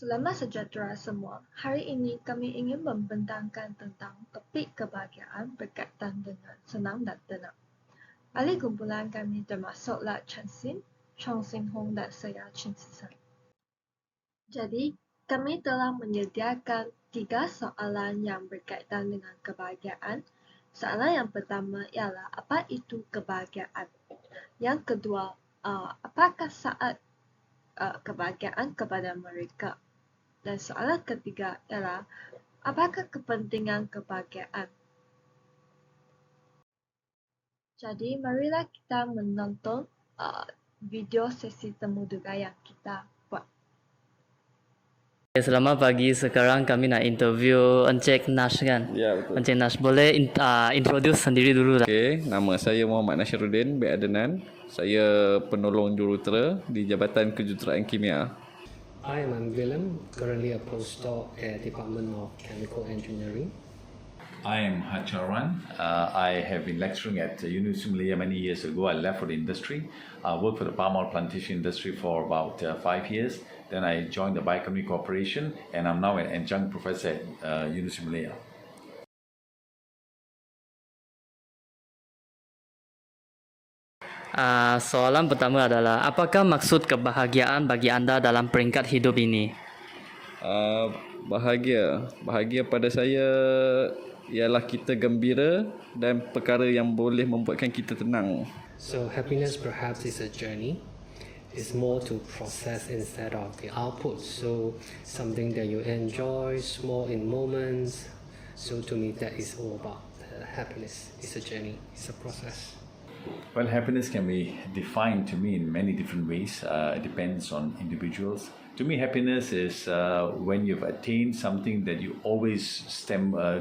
Selamat sejahtera semua. Hari ini kami ingin membentangkan tentang topik kebahagiaan berkaitan dengan senang dan tenang. Ahli kumpulan kami termasuklah Chen Xin, Chong Sin Hong dan saya Chin Sisan. Jadi, kami telah menyediakan 3 soalan yang berkaitan dengan kebahagiaan. Soalan yang pertama ialah apa itu kebahagiaan? Yang kedua, apakah saat kebahagiaan kepada mereka? Dan soalan ketiga ialah apakah kepentingan kebahagiaan? Jadi marilah kita menonton video sesi temu duga yang kita buat. Selamat pagi, sekarang kami nak interview Encik Nash kan? Ya, betul. Encik Nash, boleh introduce sendiri dulu tak? Okey, nama saya Muhammad Nashiruddin bin Adnan. Saya penolong jurutera di Jabatan Kejuruteraan Kimia. Hi, I'm Willem, currently a postdoc at Department of Chemical Engineering. I am Hacharan. I have been lecturing at University of Malaya many years ago. I left for the industry. I worked for the palm oil plantation industry for about 5 years. Then I joined the Biochemistry Corporation, and I'm now an adjunct professor at University of Malaya. Soalan pertama adalah apakah maksud kebahagiaan bagi anda dalam peringkat hidup ini? Bahagia pada saya ialah kita gembira dan perkara yang boleh membuatkan kita tenang. So happiness perhaps is a journey. It's more to process instead of the output. So something that you enjoy, small in moments. So to me that is all about happiness. It's a journey, it's a process. Well, happiness can be defined to me in many different ways. It depends on individuals. To me, happiness is when you've attained something that you always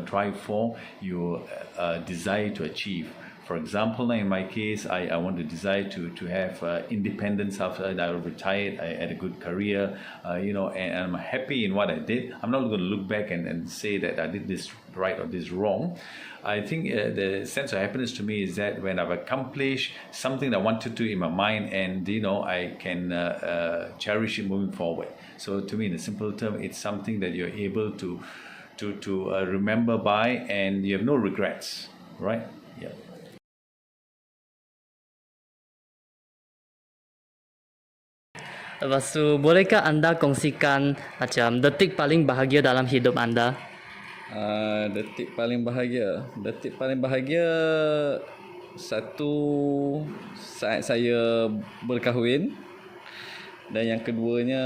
drive for, you desire to achieve. For example, in my case, I want to desire to have independence after I retired. I had a good career, and I'm happy in what I did. I'm not going to look back and say that I did this right or this wrong. I think the sense of happiness to me is that when I've accomplished something that I wanted to in my mind, and I can cherish it moving forward. So to me, in a simple term, it's something that you're able to remember by, and you have no regrets, right? Yeah. Lepas tu, bolehkah anda kongsikan macam detik paling bahagia dalam hidup anda? Detik paling bahagia satu saat saya berkahwin, dan yang keduanya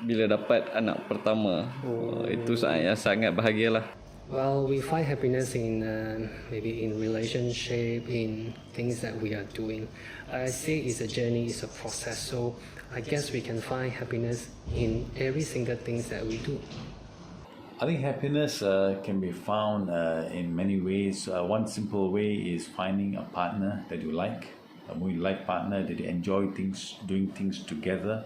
bila dapat anak pertama. Itu saat yang sangat bahagialah. Well, we find happiness in maybe in relationship, in things that we are doing. I say it's a journey, it's a process. So I guess we can find happiness in every single things that we do. I think happiness can be found in many ways. One simple way is finding a partner that you like, a more like partner that you enjoy doing things together,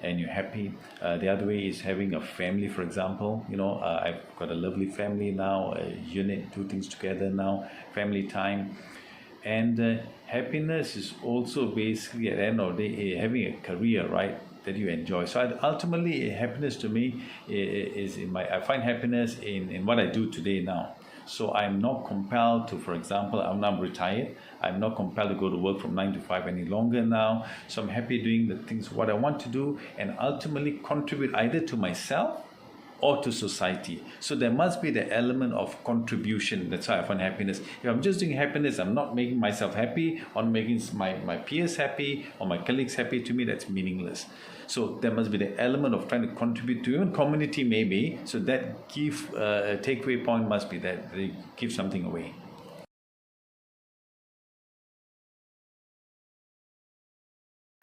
and you're happy. The other way is having a family, for example. I've got a lovely family now, a unit, do things together now, family time. And happiness is also basically at the end of the day having a career, right, that you enjoy. So ultimately, happiness to me is I find happiness in what I do today now. So I'm not compelled to, for example, I'm now retired. I'm not compelled to go to work from 9 to 5 any longer now. So I'm happy doing the things what I want to do, and ultimately contribute either to myself or to society. So there must be the element of contribution. That's why I find happiness. If I'm just doing happiness, I'm not making myself happy, or making my peers happy, or my colleagues happy. To me, that's meaningless. So there must be the element of trying to contribute to even community maybe. So that takeaway point must be that they give something away.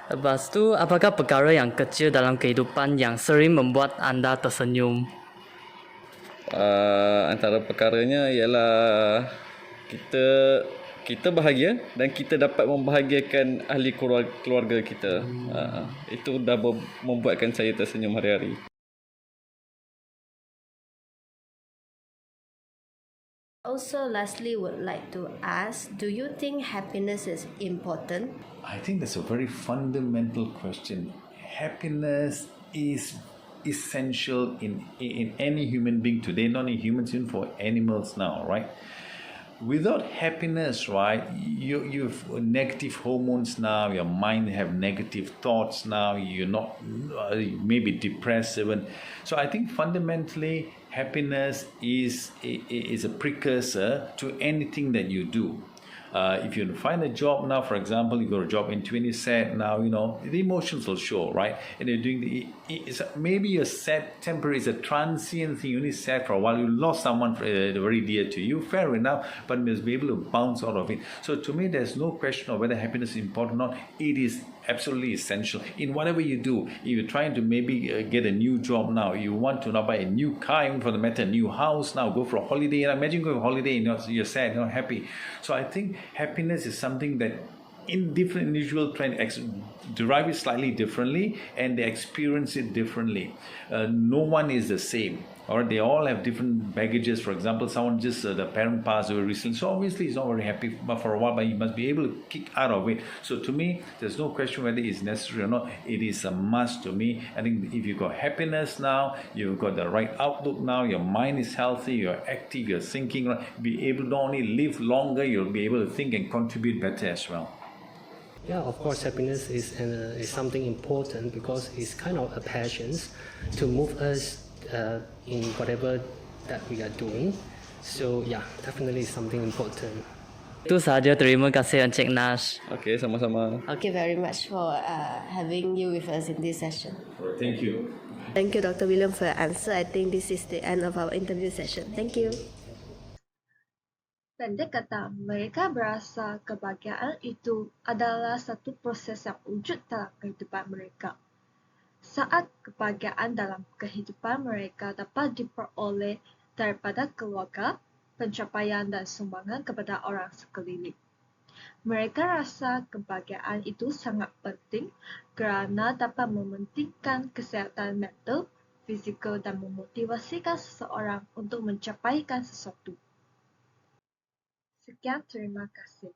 Lepas tu, apakah perkara yang kecil dalam kehidupan yang sering membuat anda tersenyum? Antara perkaranya ialah kita bahagia dan kita dapat membahagiakan ahli keluarga kita. Itu dah membuatkan saya tersenyum hari-hari. Also, lastly, would like to ask, do you think happiness is important? I think that's a very fundamental question. Happiness is essential in any human being today, not only humans, even for animals now, right? Without happiness, right, you've negative hormones now, your mind have negative thoughts now, you're not, you may be depressed even. So I think fundamentally happiness is a precursor to anything that you do. If you find a job now, for example, you got a job and 20 sad now, the emotions will show, right? And you're doing maybe you're sad temporary, it's a transient thing, you only sad for a while, you lost someone very dear to you, fair enough, but must be able to bounce out of it. So to me, there's no question of whether happiness is important or not. It is absolutely essential in whatever you do. If you're trying to maybe get a new job now, you want to now buy a new car, even for the matter, a new house now, go for a holiday. And imagine going on a holiday and you're sad, you're not happy. So I think happiness is something that in different individuals try to derive it slightly differently, and they experience it differently. No one is the same. Or they all have different baggages. For example, someone just the parent passed away recently, so obviously he's not very happy for a while, but he must be able to kick out of it. So to me, there's no question whether it's necessary or not. It is a must to me. I think if you've got happiness now, you've got the right outlook now, your mind is healthy, you're active, you're thinking, be able to not only live longer, you'll be able to think and contribute better as well. Yeah, of course, happiness is something important because it's kind of a passion to move us in whatever that we are doing. So yeah, definitely something important. Itu sahaja, terima kasih Encik Nash. Okay, sama-sama. Okay, very much for having you with us in this session. Thank you. Thank you, Dr. William, for your answer. I think this is the end of our interview session. Thank you. Pendek kata, mereka berasa kebahagiaan itu adalah satu proses yang wujud dalam kehidupan mereka. Saat kebahagiaan dalam kehidupan mereka dapat diperoleh daripada keluarga, pencapaian dan sumbangan kepada orang sekeliling. Mereka rasa kebahagiaan itu sangat penting kerana dapat mementingkan kesihatan mental, fizikal dan memotivasikan seseorang untuk mencapaikan sesuatu. Sekian, terima kasih.